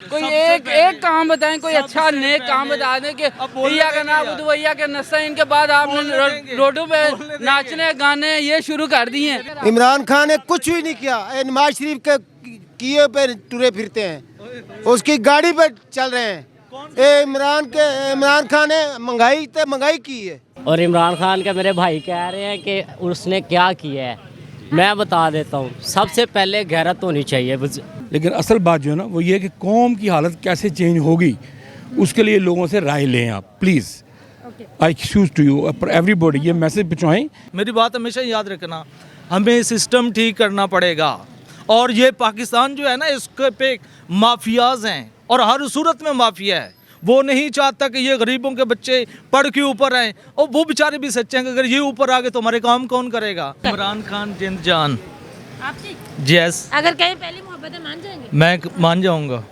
कोई एक काम बताएं, कोई अच्छा नेक काम बता दें कि भैया का नाम भैया के नस्ता, इनके बाद आपने रोडों पे नाचने गाने ये शुरू कर दिए हैं। इमरान खान ने कुछ भी नहीं किया, नवाज शरीफ के किए पे तुरे फिरते हैं, उसकी गाड़ी पे चल रहे हैं। इमरान खान ने महंगाई की है। और इमरान खान के मेरे भाई कह रहे हैं कि उसने क्या किया है, मैं बता देता हूँ। सबसे पहले गैरत होनी चाहिए। लेकिन असल बात जो है ना वो ये है कि कौम की हालत कैसे चेंज होगी, उसके लिए लोगों से राय लें आप please. I choose to you for everybody, ये मैसेज पहुँचाएं। मेरी बात हमेशा याद रखना, हमें सिस्टम ठीक करना पड़ेगा। और ये पाकिस्तान जो है ना, इसके पे माफियाज हैं और हर सूरत में माफिया है। वो नहीं चाहता कि ये गरीबों के बच्चे पढ़ के ऊपर आए, और वो बेचारे भी सच्चे हैं कि अगर ये ऊपर आ गए तो हमारे काम कौन करेगा। इमरान खान जिंद जान आपकी यस, अगर कहीं पहली मोहब्बत है मान जाएंगे? मैं मान जाऊंगा।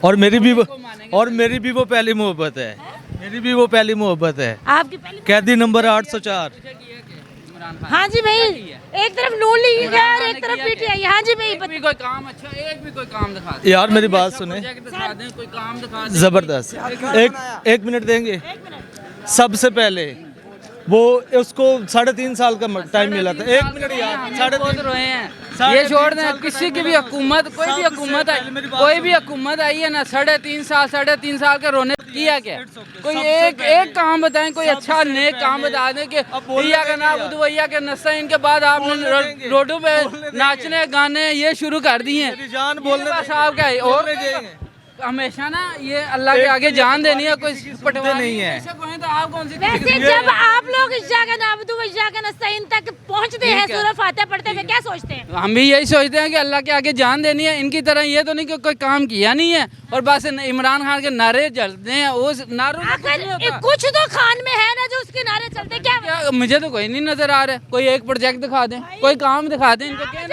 और मेरी भी वो पहली मोहब्बत है, मेरी भी वो पहली मोहब्बत है। आपकी पहली कैदी नंबर 804। हाँ जी भाई, एक तरफ नून लीग है और एक तरफ पीटीआई। हाँ जी भाई, कोई काम अच्छा, एक भी कोई काम दिखा दें। यार मेरी बात सुने, दिखा दें, कोई काम दिखा दें। जबरदस्त। एक मिनट देंगे। सबसे पहले वो उसको 3.5 साल का टाइम मिला था। 1 मिनट यार, 3.5 रोए हैं। ये छोड़ दें, किसी की भी हुकूमत, कोई भी हुकूमत आई है ना, 3.5 साल का रोने किया क्या? कोई एक काम बताएं, कोई अच्छा नेक काम बता दें कि भैया का नाम भैया के नस्ता, इनके बाद आपने रोडों पे नाचने गाने ये शुरू कर दिए हैं। जान बोलने साहब का और हमेशा ना ये अल्लाह के आगे जान देनी है, कोई पटवा नहीं है। तो आप कौन सी वैसे जब आप लोग इशा के नाबदू इशा के नस्ताइन तक पहुंचते हैं, सूरह फातिहा पढ़ते हुए, क्या सोचते हैं? हम भी यही सोचते हैं कि अल्लाह के आगे जान देनी है। इनकी तरह ये तो नहीं कि कोई काम किया नहीं है और बस इमरान खान के नारे चलते हैं। उस नारों में कुछ नहीं होता। कुछ तो खान में है ना जो उसके नारे चलते। क्या मुझे तो कोई नहीं नजर आ रहा है। कोई एक प्रोजेक्ट दिखा दें, कोई काम दिखा दें। इनको क्या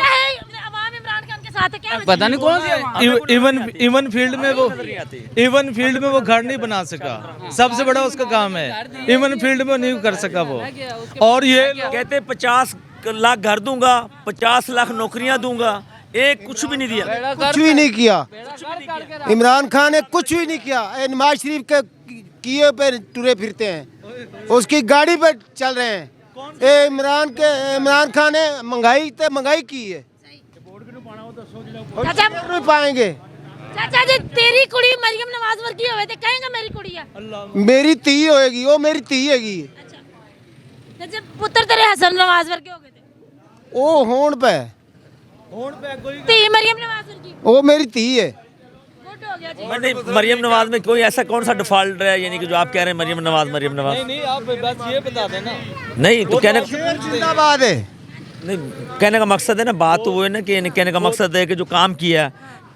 अवाम इमरान खान के साथ है, क्या पता नहीं कौन सी इवन फील्ड में वो घर नहीं बना सका। सबसे बड़ा उसका काम है, इवन फील्ड में नहीं कर सका वो। और ये कहते 50 लाख घर दूंगा, 50 लाख नौकरियां दूंगा, एक कुछ भी नहीं दिया, कुछ भी नहीं किया। इमरान खान ने कुछ भी नहीं किया, नवाज शरीफ के किए पे तुरे फिरते हैं, उसकी गाड़ी पे चल रहे हैं। इमरान खान ने महंगाई की है। चाचा नहीं पाएंगे। चाचा जी, तेरी कुड़ी मरियम नवाज वर्गी होवे ते कहेंगे मेरी कुड़ी है। मेरी धी होएगी, वो मेरी धी हैगी। अच्छा, जब पुत्र तेरे हसन नवाज वर्गे हो गए थे, वो होण पे धी मरियम नवाज वर्गी, वो मेरी धी है। गुड हो गया जी। नहीं मरियम नवाज में कोई ऐसा कौन सा डिफॉल्ट है, यानी कि जो आप कह रहे हैं मरियम नवाज नहीं आप बस ये बता देना। नहीं तो कहने जिंदाबाद है। नहीं, कहने का मकसद है ना, बात तो वो है ना कि कहने का मकसद है कि जो काम किया,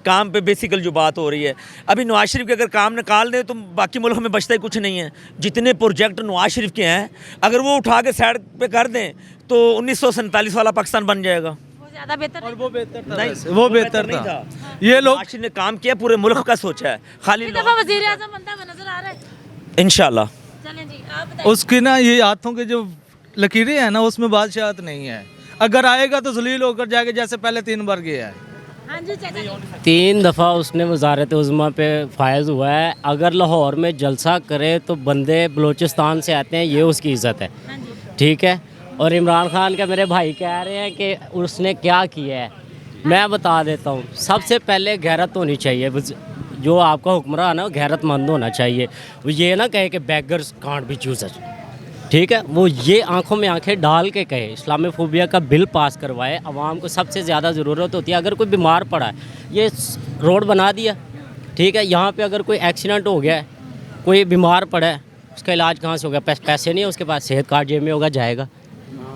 काम पे बेसिकल जो बात हो रही है। अभी नवाज शरीफ के अगर काम निकाल दें तो बाकी मुल्क में बचता ही कुछ नहीं है। जितने प्रोजेक्ट नवाज शरीफ के हैं, अगर वो उठा के साइड पे कर दें तो 1947 वाला पाकिस्तान बन जाएगा। वो ज्यादा बेहतर और वो बेहतर था। नहीं, वो बेहतर नहीं था। ये लोग नवाज शरीफ ने काम किया, पूरे मुल्क का सोचा है। खाली एक दफा वजीर आजम बनता हुआ नजर आ रहा है। इंशाल्लाह। चलें जी, आप बताइए। उसकी ना ये हाथों के जो लकीरें हैं ना, उसमें बादशाहत नहीं है। अगर आएगा तो जलील होकर जाएगा, जैसे पहले 3 बार गया है। हाँ जी चाचा जी। 3 दफ़ा उसने वजारत उज़्मा पे फायज़ हुआ है। अगर लाहौर में जलसा करे तो बंदे बलूचिस्तान से आते हैं, ये उसकी इज़्ज़त है। हाँ जी। ठीक है। और इमरान खान के मेरे भाई कह रहे हैं कि उसने क्या किया है, मैं बता देता हूँ। सबसे पहले गैरत होनी चाहिए। जो आपका हुक्मरान है वो गैरतमंद होना चाहिए। वो ये ना कहे कि बेगर्स कांट बी चूज़र, ठीक है। वो ये आंखों में आंखें डाल के कहे, इस्लामोफोबिया का बिल पास करवाए। आवाम को सबसे ज़्यादा ज़रूरत होती है, अगर कोई बीमार पड़ा है, ये रोड बना दिया, ठीक है। यहाँ पे अगर कोई एक्सीडेंट हो गया है, कोई बीमार पड़ा है, उसका इलाज कहाँ से होगा? पैसे नहीं है उसके पास, सेहत कार्ड जेब में होगा, जाएगा,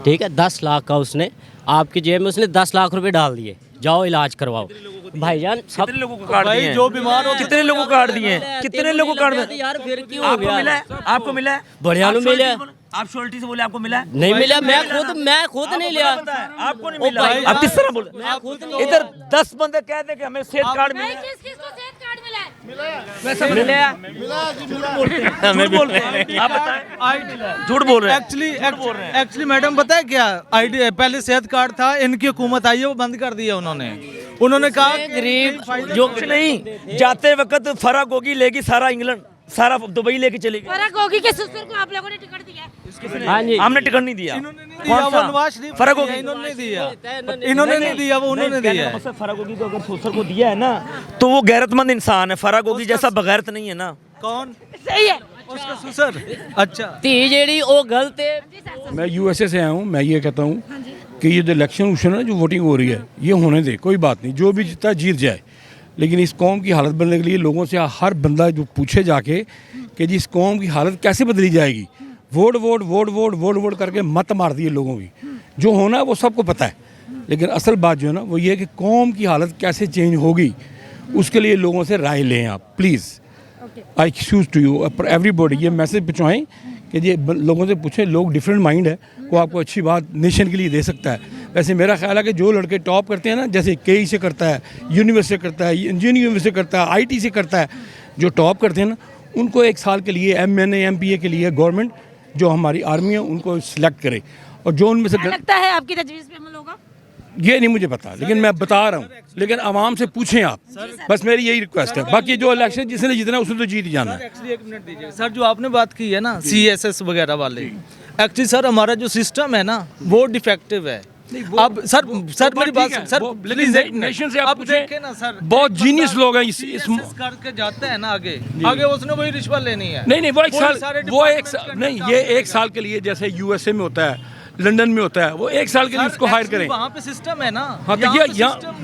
ठीक है। 10 लाख का उसने आपकी जेब में उसने 10 लाख रुपए डाल दिए, जाओ इलाज करवाओ। भाईजान सब कितने लोगों को काट दिए हैं? जो बीमार हो, कितने लोगों को काट दिए हैं? कितने लोगों को काट दिए? यार फिर क्यों हो आपको गया? मिला है? आपको मिला है? बढ़िया नु मिला है। आप श्योरिटी से बोले आपको मिला है? नहीं मिला, मैं खुद नहीं लिया। आपको नहीं मिला। आप किस तरह बोल रहे हैं? इधर 10 बंदे कहते कि हमें सेहत कार्ड मिला है। किसको सेहत कार्ड मिला है? हमें बोल रहे हैं, आप बताएं। झूठ बोल रहे हैं। एक्चुअली मैडम पता है क्या, आईडी पहले सेहत कार्ड था, इनकी हुकूमत आई है, वो बंद कर दिया उन्होंने। उन्होंने कहा गरीब जो कुछ नहीं, जाते वक्त फराक होगी लेगी सारा इंग्लैंड, सारा दुबई लेके चली गई। फर्क होगी कि ससुर को आप लोगों ने टिकट दिया? हाँ जी, हमने टिकट नहीं दिया। दिया, वो नवाज शरीफ फर्क ने होगी, दिया, इन्होंने नहीं दिया, इन्होंने नहीं दिया, वो उन्होंने दिया है। फराक होगी तो अगर सोसर को दिया है ना तो वो गैरतमंद इंसान है। फराक होगी जैसा बगैरत नहीं है ना। कौन? सही है। उसका ससुर? अच्छा, धी जेड़ी वो गलत है। मैं यूएसए से आया हूँ। मैं ये कहता हूँ कि ये जो इलेक्शन है ना, जो वोटिंग हो रही है, ये होने दे, कोई बात नहीं, जो भी जीता जीत जाए। लेकिन इस कौम की हालत बदलने के लिए लोगों से हर बंदा जो पूछे जाके कि जी इस कौम की हालत कैसे बदली जाएगी, vote vote vote vote vote vote करके मत मार दिए लोगों की। जो होना है वो सबको पता है, लेकिन असल बात जो है ना वो ये है कि कौम की हालत कैसे चेंज होगी, उसके लिए लोगों से राय लें आप please. I excuse to you everybody, ये मैसेज पहुँचाएँ कि ये लोगों से पूछें। लोग डिफरेंट माइंड है, वो आपको अच्छी बात नेशन के लिए दे सकता है। वैसे मेरा ख्याल है कि जो लड़के टॉप करते हैं ना, जैसे केई से करता है, यूनिवर्सिटी से करता है, इंजीनियरिंग यूनिवर्सिटी से करता है, आईटी से करता है, जो टॉप करते हैं ना, उनको 1 साल के लिए MNA MPA के लिए गवर्नमेंट जो हमारी आर्मी है उनको सिलेक्ट करे। और जो उनमें से क्या लगता है आपकी तजवीज़ पे अमल होगा? ये नहीं मुझे पता, लेकिन मैं बता रहा हूँ, लेकिन आवाम से पूछें आप, बस मेरी यही रिक्वेस्ट है। बाकी जो इलेक्शन जिसने जीतना है उसने तो जीत ही जाना है। एक्चुअली 1 मिनट दीजिए सर। जो आपने बात की है ना CSS वगैरह वाले, एक्चुअली सर हमारा जो सिस्टम है ना वो डिफेक्टिव है। अब सर मेरी बात सर प्लीज नेशन से आप अब पूछें, देखें ना सर, बहुत जीनियस लोग हैं इस CSS करके जाते हैं ना आगे उसने वही रिश्वत लेनी है। नहीं वो एक पूरे साल, सारे वो एक department साल के नहीं, अंदर ये काम 1 साल के लिए, जैसे USA में होता है, लंदन में होता है, वो 1 साल के लिए उसको हायर करें। वहाँ पे सिस्टम है ना। हाँ तो ये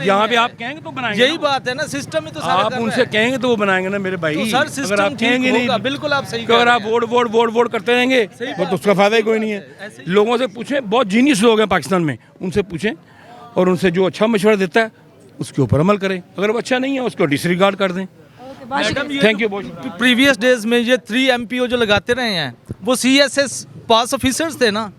यहाँ पे आप कहेंगे तो बनाएंगे। यही बात है ना, सिस्टम ही तो सारा आप कर रहा उनसे है। कहेंगे तो वो बनाएंगे ना मेरे भाई। तो सर अगर सिस्टम आप कहेंगे ठीक होगा, नहीं, बिल्कुल आप सही तो अगर कह आप रहे हैं। वोट करते रहेंगे वो तो उसका फायदा ही कोई नहीं है। लोगों से पूछें, बहुत जीनियस लोग हैं पाकिस्तान में, उनसे पूछें और उनसे जो अच्छा मशवरा देता है उसके ऊपर अमल करें। अगर वो अच्छा नहीं है उसको डिसरिगार्ड कर दें। Thank you. प्रीवियस डेज में ये 3 MPO जो लगाते रहे हैं वो CSS पास ऑफिसर्स थे ना,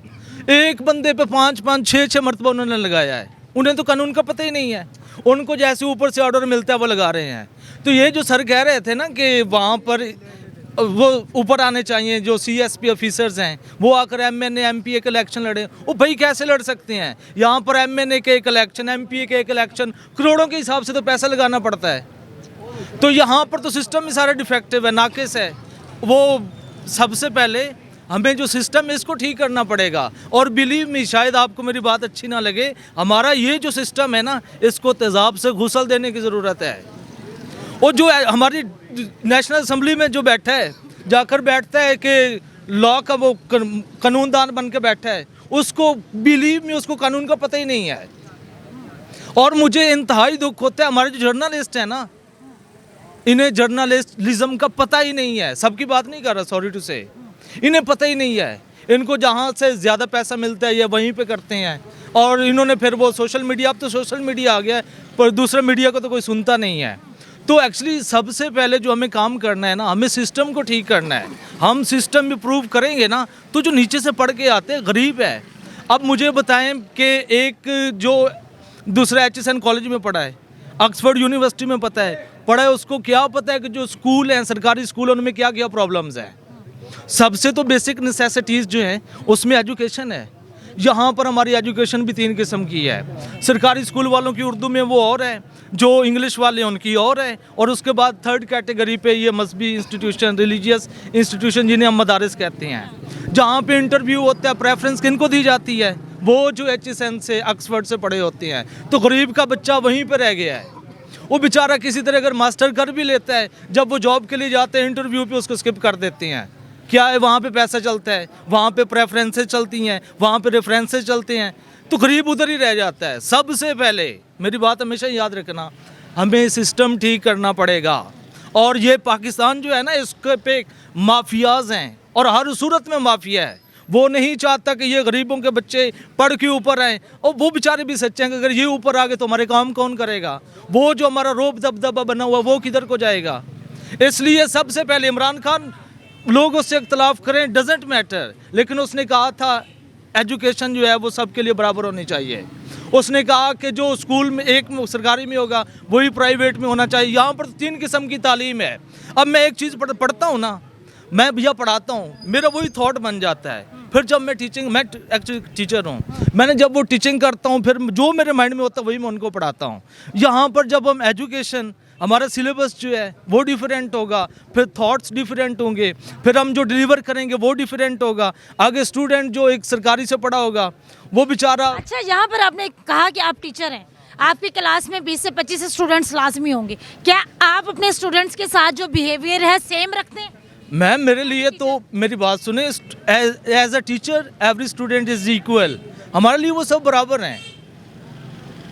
एक बंदे पे 5-5 6-6 मरतबा उन्होंने लगाया है। उन्हें तो कानून का पता ही नहीं है, उनको जैसे ऊपर से ऑर्डर मिलता है वो लगा रहे हैं। तो ये जो सर कह रहे थे ना कि वहाँ पर वो ऊपर आने चाहिए, जो CSP ऑफिसर्स हैं वो आकर MNA MPA के इलेक्शन लड़े, वो भाई कैसे लड़ सकते हैं? यहाँ पर MNA के एक इलेक्शन, MPA के एक इलेक्शन, करोड़ों के हिसाब से तो पैसा लगाना पड़ता है। तो यहाँ पर तो सिस्टम ही सारा डिफेक्टिव है, नाकिस है। वो सबसे पहले हमें जो सिस्टम है इसको ठीक करना पड़ेगा। और बिलीव मी, शायद आपको मेरी बात अच्छी ना लगे, हमारा ये जो सिस्टम है ना इसको तेज़ाब से घुसल देने की ज़रूरत है। और जो हमारी नेशनल असेंबली में जो बैठा है, जाकर बैठता है कि लॉ का वो कानूनदान बन के बैठा है, उसको बिलीव मी उसको कानून का पता ही नहीं है। और मुझे इंतहाई दुख होता है, हमारे जो जर्नलिस्ट हैं ना, इन्हें जर्नलिज्म का पता ही नहीं है। सबकी बात नहीं कर रहा, सॉरी टू से, इन्हें पता ही नहीं है। इनको जहाँ से ज़्यादा पैसा मिलता है ये वहीं पे करते हैं। और इन्होंने फिर वो सोशल मीडिया, अब तो सोशल मीडिया आ गया है, पर दूसरे मीडिया को तो कोई सुनता नहीं है। तो एक्चुअली सबसे पहले जो हमें काम करना है ना, हमें सिस्टम को ठीक करना है। हम सिस्टम इम्प्रूव करेंगे ना तो जो नीचे से पढ़ के आते हैं गरीब है। अब मुझे बताएं कि एक जो दूसरा HSN कॉलेज में पढ़ा है, ऑक्सफोर्ड यूनिवर्सिटी में पता है पढ़ा है, उसको क्या पता है कि जो स्कूल हैं, सरकारी स्कूल, उनमें क्या क्या प्रॉब्लम्स हैं। सबसे तो बेसिक नेसेसिटीज़ जो हैं उसमें एजुकेशन है। यहाँ पर हमारी एजुकेशन भी 3 किस्म की है। सरकारी स्कूल वालों की उर्दू में वो और है, जो इंग्लिश वाले उनकी और है, और उसके बाद 3rd कैटेगरी पे ये मजहबी इंस्टीट्यूशन, रिलीजियस इंस्टीट्यूशन जिन्हें हम मदारिस कहते हैं, जहाँ पे इंटरव्यू होता है, प्रेफरेंस किनको दी जाती है, वो जो HSN से, ऑक्सफोर्ड से पढ़े होते हैं। तो गरीब का बच्चा वहीं पर रह गया है। वो बेचारा किसी तरह अगर मास्टर कर भी लेता है, जब वो जॉब के लिए जाते हैं इंटरव्यू पे उसको स्किप कर देते हैं। क्या है, वहाँ पे पैसा चलता है, वहाँ पे प्रेफरेंसेस चलती हैं, वहाँ पे रेफरेंसेस चलते हैं, तो गरीब उधर ही रह जाता है। सबसे पहले मेरी बात हमेशा याद रखना, हमें सिस्टम ठीक करना पड़ेगा। और ये पाकिस्तान जो है ना, इसके पे माफियाज हैं और हर सूरत में माफिया है। वो नहीं चाहता कि ये गरीबों के बच्चे पढ़ के ऊपर आएँ, और वो बेचारे भी सच्चे हैं कि अगर ये ऊपर आ गए तो हमारे काम कौन करेगा? वो जो हमारा रोब दबदबा बना हुआ वो किधर को जाएगा? इसलिए सबसे पहले इमरान खान, लोग उससे इख्तलाफ करें, डजेंट मैटर, लेकिन उसने कहा था एजुकेशन जो है वो सबके लिए बराबर होनी चाहिए। उसने कहा कि जो स्कूल में एक सरकारी में होगा वही प्राइवेट में होना चाहिए। यहाँ पर 3 किस्म की तालीम है। अब मैं एक चीज़ पढ़ता हूँ ना, मैं भैया पढ़ाता हूँ, मेरा वही थॉट बन जाता है फिर जब मैं एक्चुअली टीचर हूँ, मैंने जब वो टीचिंग करता हूँ फिर जो मेरे माइंड में होता है वही मैं उनको पढ़ाता हूँ। यहाँ पर जब हम एजुकेशन, हमारा सिलेबस जो है वो डिफरेंट होगा, फिर थॉट्स डिफरेंट होंगे, फिर हम जो डिलीवर करेंगे वो डिफरेंट होगा। आगे स्टूडेंट जो एक सरकारी से पढ़ा होगा वो बेचारा। अच्छा, यहाँ पर आपने कहा कि आप टीचर हैं, आपकी क्लास में 20 से 25 स्टूडेंट्स लाजमी होंगे, क्या आप अपने स्टूडेंट्स के साथ जो बिहेवियर है सेम रखते हैं? मैम मेरे लिए तो, मेरी बात सुने, as a teacher every student is equal, हमारे लिए वो सब बराबर हैं।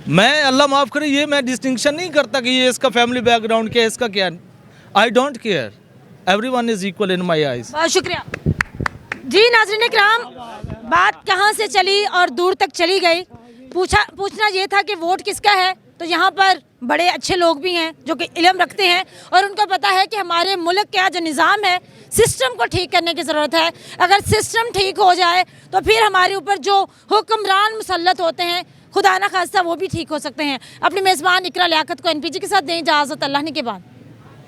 मैं, अल्लाह माफ़ करे, ये मैं डिस्टिंक्शन नहीं करता कि ये इसका फैमिली बैकग्राउंड क्या है, इसका क्या। I don't care, everyone is equal in my eyes. बहुत शुक्रिया जी। नाज़रीन किराम, बात कहाँ से चली और दूर तक चली गई। पूछना ये था कि वोट किसका है, तो यहाँ पर बड़े अच्छे लोग भी हैं जो कि इल्म रखते हैं और उनको पता है कि हमारे मुल्क का जो निज़ाम है, सिस्टम को ठीक करने की ज़रूरत है। अगर सिस्टम ठीक हो जाए तो फिर हमारे ऊपर जो हुक्मरान मुसल्लत होते हैं, खुदा ना खास्ता वो भी ठीक हो सकते हैं। अपनी मेज़बान इकरा लियाकत को NPG के साथ दें इजाज़त, अल्लाह ने के बाद।